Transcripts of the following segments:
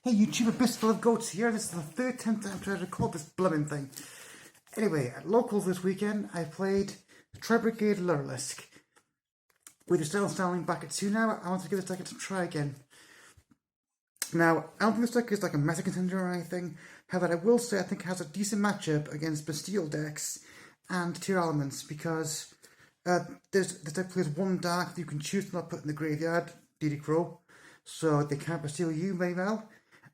Hey YouTube, a fistful of goats here. This is the third time I've tried to record this blooming thing. Anyway, at locals this weekend, I played Tri-Brigade Lyrilusc. With the Starling back at 2 now, I want to give this deck a try again. Now, I don't think this deck is like a meta contender or anything. However, I will say I think it has a decent matchup against Bastille decks and tier elements because this deck plays one dark that you can choose to not put in the graveyard, DD Crow, so they can't Bastille you very well.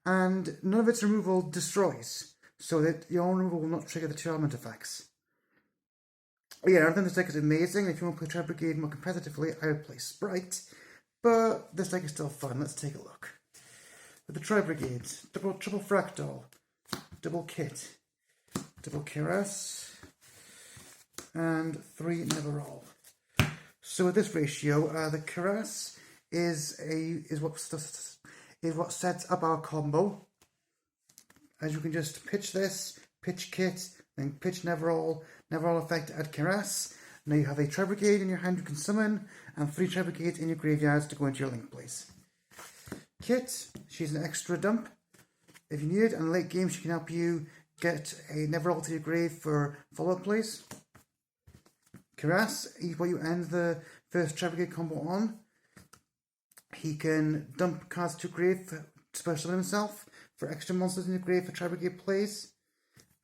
And none of its removal destroys, so that your own removal will not trigger the 2 element effects. Yeah, I think this deck is amazing. If you want to play Tri-Brigade more competitively, I would play Sprite, but this deck is still fun. Let's take a look. With the Tri-Brigade, triple Fractal, double Kit, double Keras, and 3 Neverall. So with this ratio, the Keras is what sets up our combo. As you can just pitch this, pitch Kit, then pitch Neverall effect, add Keras. Now you have a Tri-Brigade in your hand you can summon, and 3 Tri-Brigades in your graveyards to go into your link place. Kit, she's an extra dump if you need it, and late game she can help you get a Neverall to your grave for follow-up plays. Keras is what you end the first Tri-Brigade combo on. He can dump cards to grave to special summon himself for extra monsters in the grave for Tri-Brigade plays,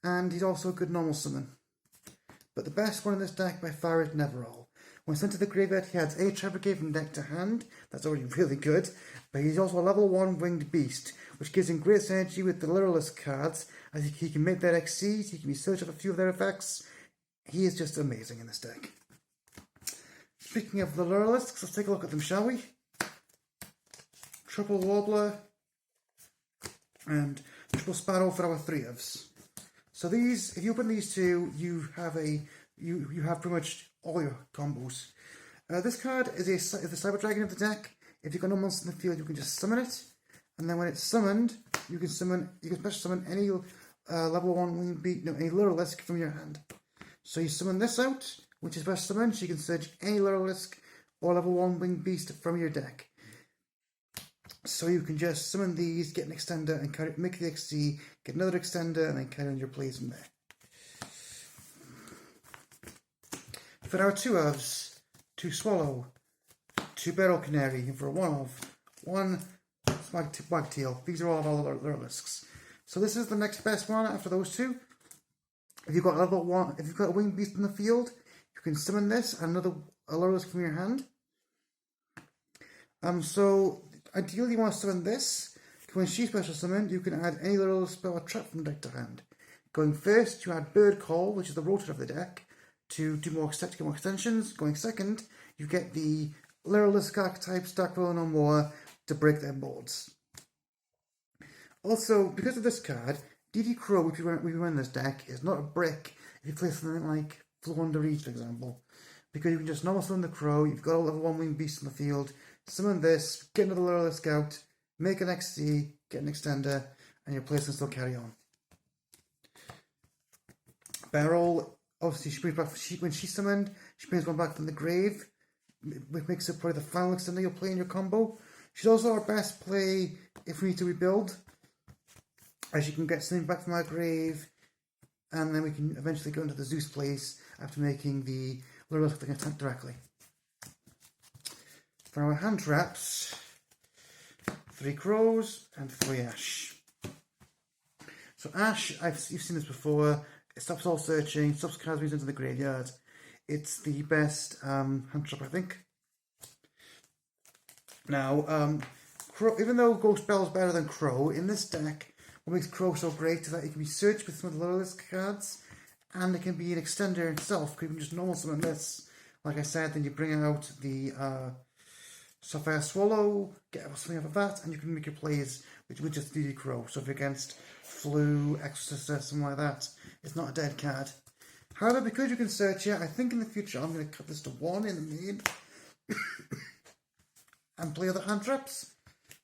and he's also a good normal summon. But the best one in this deck by far is Neverall. When sent to the graveyard, he adds a Tri-Brigade from deck to hand. That's already really good. But he's also a level 1 winged beast, which gives him great synergy with the Lyrilusc cards, as he can make their XCs, he can be searched of a few of their effects. He is just amazing in this deck. Speaking of the Lyriluscs, let's take a look at them, shall we? Triple Warbler and triple Sparrow for our 3-ofs. So these, if you open these two, you have pretty much all your combos. This card is the Cyber Dragon of the deck. If you've got no monster in the field, you can just summon it, and then when it's summoned, you can special summon any level 1 any Lyrilusc from your hand. So you summon this out, which is special summon. So you can search any Lyrilusc or level 1 winged beast from your deck. So you can just summon these, get an extender, and make the XC, get another extender, and then carry on your plays from there. For our 2-ofs, 2 Swallow, 2 Barrel Canary, and for a 1-off, 1 Wagtail. These are all of our Lyriluscs. So this is the next best one after those 2. If you've got level 1, if you've got a winged beast in the field, you can summon this and another Lyrilusc from your hand. So ideally you want to summon this. When she's special summoned, you can add any Lyrilusc spell or trap from deck to hand. Going first, you add Bird Call, which is the rotor of the deck, to get more extensions. Going second, you get the Lyrilusc archetype Stack Roll no more to break their boards. Also, because of this card, DD Crow, if you run this deck, is not a brick if you play something like Flow Under Reach, for example. Because you can just normal summon the Crow, you've got a level 1 winged beast in the field, summon this, get another Lyrilusc out, make an XC, get an extender, and your plays can still carry on. Barrel, obviously, she brings back, when she's summoned, she brings one back from the grave, which makes her probably the final extender you'll play in your combo. She's also our best play if we need to rebuild, as you can get something back from our grave, and then we can eventually go into the Zeus place after making the Lyrilusc that can attack directly. For our hand traps, 3 Crows and 3 Ash. So Ash, you've seen this before. It stops all searching, stops cards being sent to the graveyard. It's the best hand trap, I think. Now, Crow, even though Ghost Spell is better than Crow, in this deck, what makes Crow so great is that it can be searched with some of the Lyrilusc cards, and it can be an extender itself. You can just normal summon this, like I said, then you bring out the Sapphire Swallow, get something out of that, and you can make your plays with just DD Crow. So if you're against Flu, Exorcist, something like that, it's not a dead card. However, because you can search it, I think in the future I'm going to cut this to 1 in the main and play other hand traps,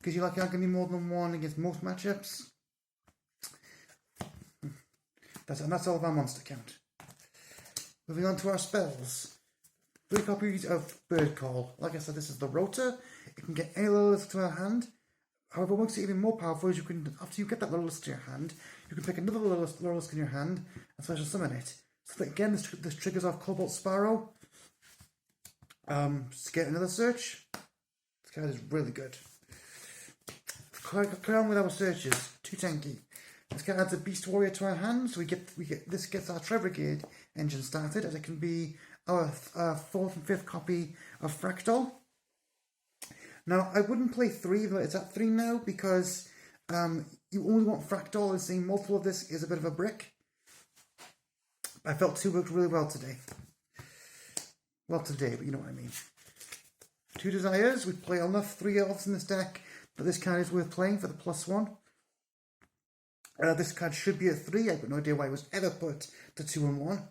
because you aren't going to be more than 1 against most matchups. That's all of our monster count. Moving on to our spells. 3 copies of Bird Call. Like I said, this is the rotor. It can get any Lyrilusc to our hand. However, what makes it even more powerful is you can, after you get that Lyrilusc in your hand, you can pick another Lyrilusc in your hand and special summon it. So that again, this triggers off Cobalt Sparrow. To get another search. This card is really good. Carry on with our searches. Too tanky. This card adds a Beast Warrior to our hand, so this gets our Tri-Brigade engine started, as it can be our 4th and 5th copy of Fractal. Now, I wouldn't play 3, but it's at 3 now, because you only want Fractal, and seeing multiple of this is a bit of a brick. I felt 2 worked really well today. Well, today, but you know what I mean. 2 Desires. We play enough 3 elves in this deck, but this card is worth playing for the +1. This card should be at 3. I've got no idea why it was ever put to 2 and 1.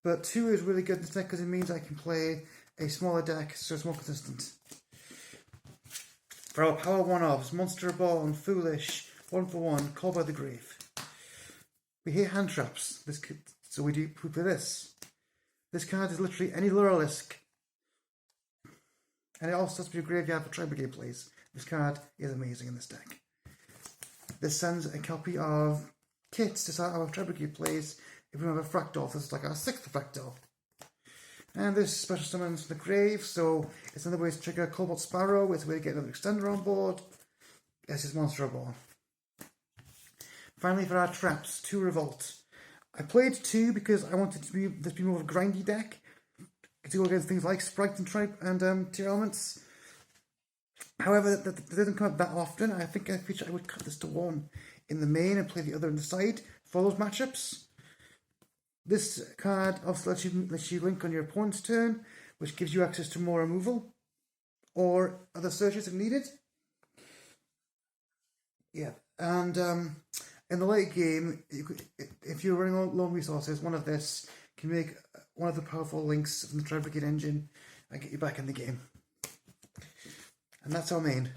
But 2 is really good in this deck because it means I can play a smaller deck, so it's more consistent. For our power 1-offs, Monster Born, Foolish, 1 for 1, Called by the Grave. We hear hand traps, so we play this. This card is literally any Lyrilusc. And it also has to be a graveyard for Tri-Brigade plays. This card is amazing in this deck. This sends a copy of kits to start our Tri-Brigade plays if we have a Fractal. This is like our 6th Fractal. And this special summons from the grave, so it's another way to trigger Cobalt Sparrow. It's a way to get another extender on board. This is Monster Reborn. Finally, for our traps, 2 Revolt. I played 2 because I wanted to be more of a grindy deck to go against things like Sprite and Tribe and Tier Elements. However, that doesn't come up that often. I think in the future I would cut this to 1 in the main and play the other on the side for those matchups. This card also lets you link on your opponent's turn, which gives you access to more removal or other searches if needed. Yeah, and in the late game, if you're running low on resources, one of this can make one of the powerful links from the Tri-Brigade engine and get you back in the game. And that's our main.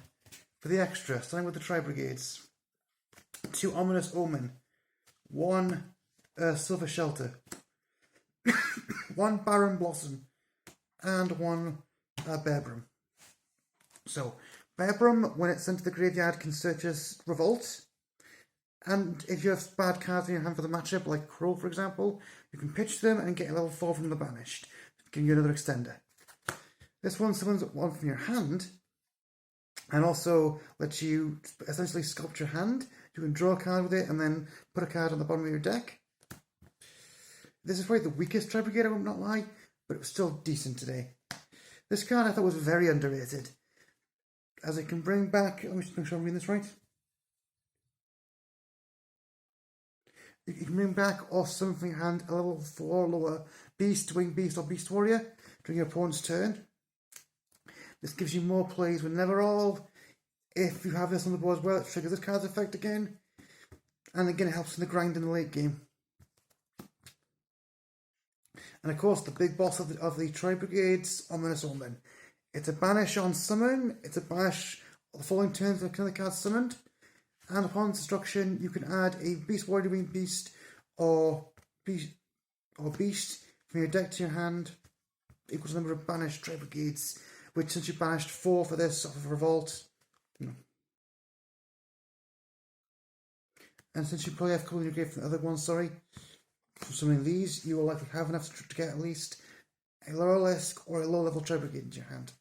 For the extra, starting with the Tri-Brigades, 2 Ominous Omen, 1 Silver Shelter, 1 Barren Blossom, and 1 Bearbrum. So, Bearbrum, when it's sent to the graveyard, can search as Revolt. And if you have bad cards in your hand for the matchup, like Crow for example, you can pitch them and get a level 4 from the Banished, giving you another extender. This one summons 1 from your hand, and also lets you essentially sculpt your hand. You can draw a card with it and then put a card on the bottom of your deck. This is probably the weakest Tri-Brigade, I will not lie, but it was still decent today. This card I thought was very underrated, as it can bring back, let me just make sure I'm reading this right. You can bring back or summon from your hand a level 4 or lower Beast, Winged Beast or Beast Warrior during your opponent's turn. This gives you more plays with Neverall. If you have this on the board as well, it triggers this card's effect again. And again, it helps in the grind in the late game. And of course, the big boss of the Tri-Brigades, Ominous Omen. It's a banish on summon. It's a banish the following turns when another card summoned. And upon destruction, you can add a Beast Warrior, Winged Beast or Beast from your deck to your hand, equals the number of banished Tri-Brigades, which since you banished 4 for this off of Revolt, and since you probably have a couple in your grave from the other ones, from summoning these, you will likely have enough to get at least a Lyrilusc or a low-level Tri-Brigade into your hand.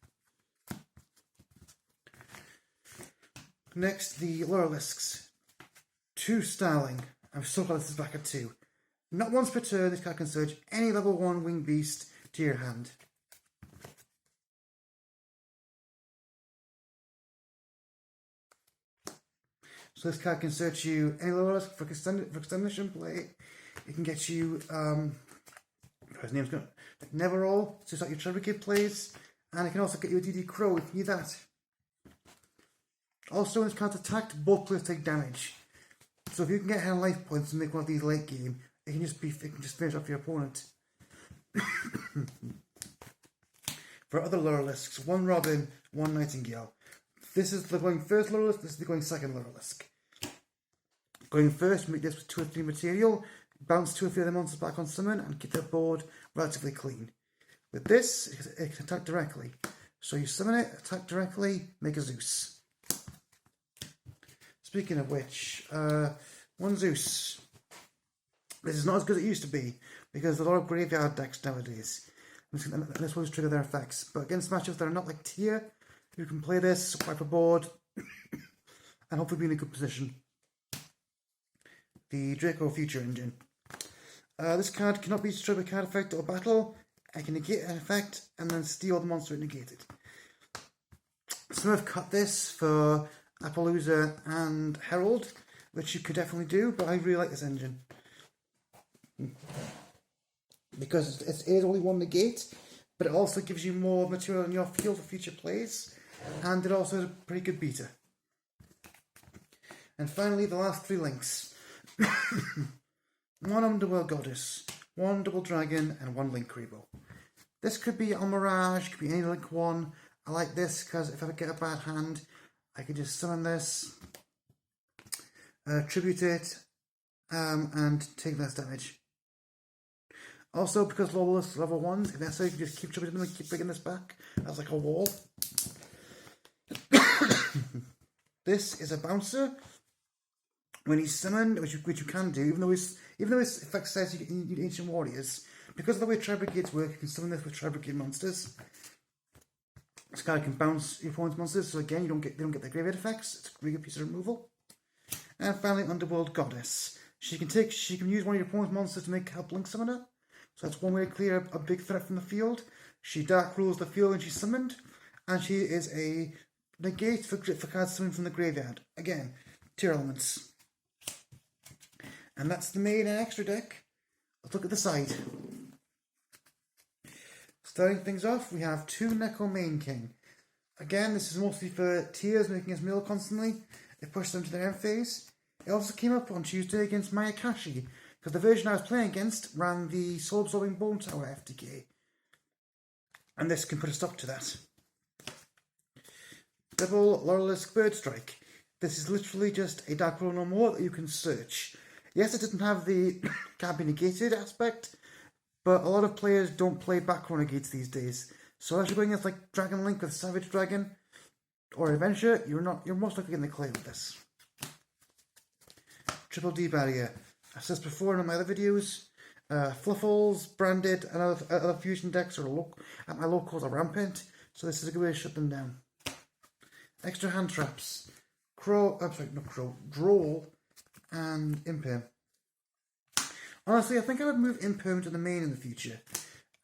Next, the Lyriluscs. 2 Starling. I'm so glad this is back at 2. Not once per turn, this card can search any level 1 Winged Beast to your hand. So this card can search you any Lyrilusc for extendation play. It can get you, his name's going Neverall, so it's like your Tri-Brigade plays, and it can also get you a DD Crow if you need that. Also, when this card's attacked, both players take damage. So if you can get 10 life points and make one of these late game, it can just finish off your opponent. For other Lyriluscs, 1 Robin, 1 Nightingale. This is the going first Lyrilusc, this is the going second Lyrilusc. Going first, make this with 2 or 3 material, bounce 2 or 3 of the monsters back on summon, and keep their board relatively clean. With this, it can attack directly. So you summon it, attack directly, make a Zeus. Speaking of which, one Zeus. This is not as good as it used to be because there's a lot of graveyard decks nowadays. And this will trigger their effects. But against matchups that are not like tier, you can play this, wipe a board, and hopefully be in a good position. The Draco Future Engine. This card cannot be destroyed by card effect or battle. I can negate an effect and then steal the monster it negated. Some have cut this for Appaloosa and Herald, which you could definitely do, but I really like this engine. Because it is only one negate, but it also gives you more material in your field for future plays, and it also has a pretty good beta. And finally, the last 3 links. 1 Underworld Goddess, 1 Double Dragon, and 1 Link Rebo. This could be on Mirage, could be any Link 1. I like this because if I get a bad hand, I can just summon this, tribute it, and take less damage. Also, because Lyrilusc level 1s, if necessary, you can just keep tributing them and keep bringing this back as like a wall. This is a bouncer. When he's summoned, which you can do, even though his effect says you need Ancient Warriors, because of the way Tri-Brigades work, you can summon this with Tri-Brigade monsters. This card can bounce your opponent's monsters, so again, they don't get their graveyard effects. It's a really good piece of removal. And finally, Underworld Goddess. She can use one of your opponent's monsters to help Link summon her. So that's one way to clear a big threat from the field. She dark rules the field when she's summoned, and she is a negate for cards summoned from the graveyard. Again, tier elements. And that's the main and extra deck. Let's look at the side. Starting things off, we have 2 Neko Main King. Again, this is mostly for tiers, making us mill constantly. It pushes them to their end phase. It also came up on Tuesday against Mayakashi, because the version I was playing against ran the Soul Absorbing Bone Tower FTK. And this can put a stop to that. Double Lyrilusc Bird Strike. This is literally just a Dark Roll no more that you can search. Yes, it doesn't have the can't be negated aspect, but a lot of players don't play back row negates these days. So if you're going against like Dragon Link with Savage Dragon or Adventure, you're most likely going to clear with this. Triple D Barrier. I've said this before in my other videos. Fluffles, Branded, and other fusion decks at my locals are rampant, so this is a good way to shut them down. Extra hand traps. Droll, and Imperm. Honestly, I think I would move Imperm to the main in the future.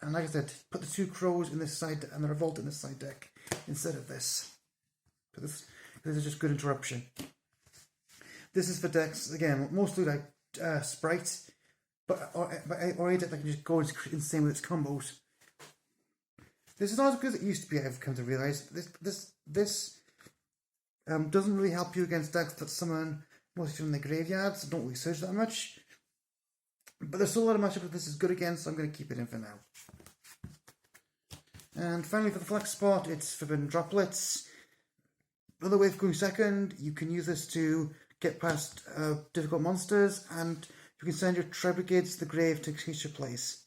And like I said, put the 2 crows in this side and the revolt in this side deck instead of this. This is just good interruption. This is for decks, again, mostly like Sprite, or a deck that can just go insane with its combos. This is not as good as it used to be, I've come to realise. This doesn't really help you against decks that summon mostly from the graveyards, so don't really search that much. But there's still a lot of matchups that this is good against, so I'm going to keep it in for now. And finally for the flex spot, it's Forbidden Droplets. Another way of going second, you can use this to get past difficult monsters, and you can send your Tri-Brigades to the grave to increase your place.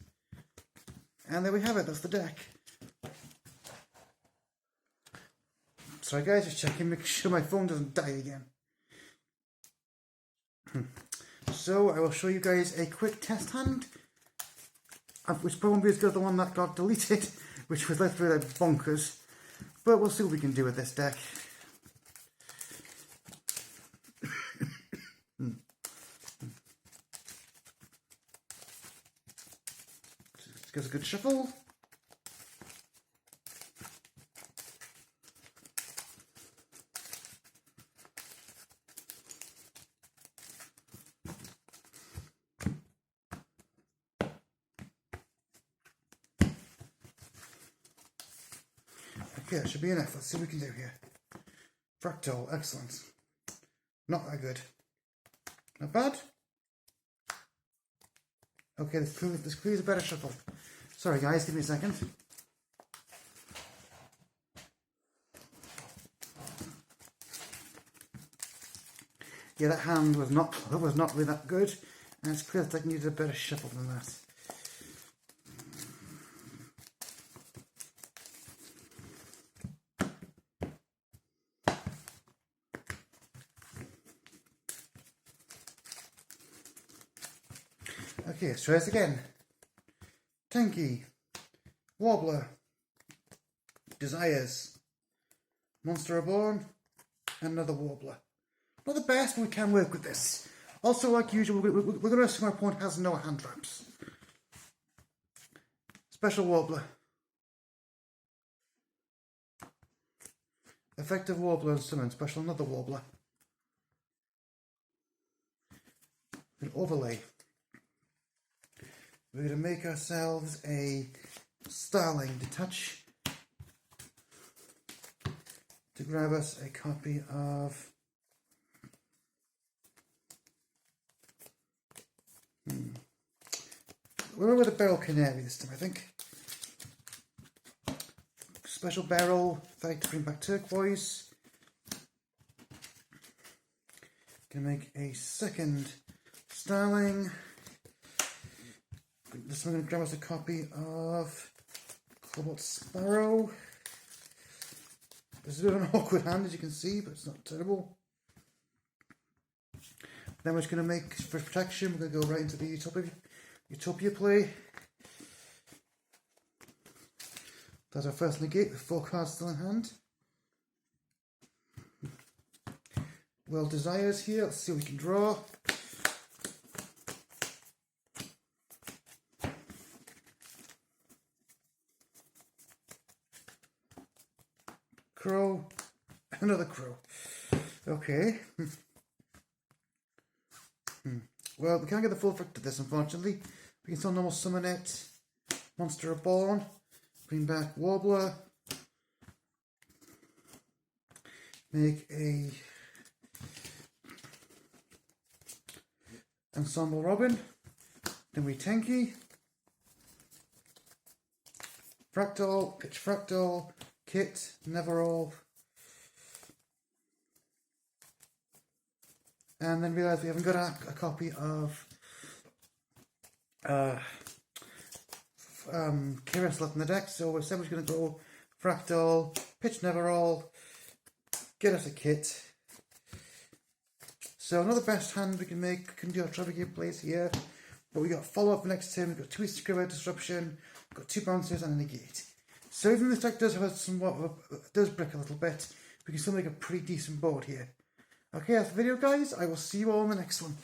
And there we have it, that's the deck. Sorry guys, just checking, make sure my phone doesn't die again. So I will show you guys a quick test hand, which probably won't be as good as the one that got deleted, which was literally like bonkers. But we'll see what we can do with this deck. Let's give us a good shuffle. Okay, that should be enough. Let's see what we can do here. Fractal, excellent. Not that good. Not bad. Okay, this clearly is a better shuffle. Sorry guys, give me a second. Yeah, that hand was not really that good, and it's clear that I needed a better shuffle than that. Okay, let's try this again. Tanky, Wobbler, Desires, Monster Reborn, and another Wobbler. Not the best, but we can work with this. Also, like usual, we're going to assume our opponent has no hand traps. Special Wobbler. Effective Wobbler and summon. Special another Wobbler. An overlay. We're going to make ourselves a Starling detach to grab us a copy of we're with a Barrel Canary this time, I think. Special barrel, effect to bring back turquoise. Can make a second Starling. This one I'm going to grab us a copy of Cobalt Sparrow. This is a bit of an awkward hand, as you can see, but it's not terrible. Then we're just going to make, for protection, we're going to go right into the Utopia play. That's our first negate with 4 cards still in hand. Well, Desires here, let's see what we can draw. Crow, another crow. Okay. Well, we can't get the full effect of this, unfortunately. We can still normal summon it. Monster Reborn. Bring back Wobbler. Make a Ensemble Robin. Then we Tanky. Fractal, Pitch Fractal, Kit, Neverall. And then realise we haven't got a copy of Kyrus left in the deck, so we're simply going to go Fractal, Pitch Neverall, get us a Kit. So another best hand we can make, can do our Tri-Brigade plays here, but we got follow up next turn, we've got 2 Scriver Disruption, we've got 2 Bouncers and a Negate. So even this deck does have does brick a little bit, we can still make a pretty decent board here. Okay, that's the video guys, I will see you all in the next one.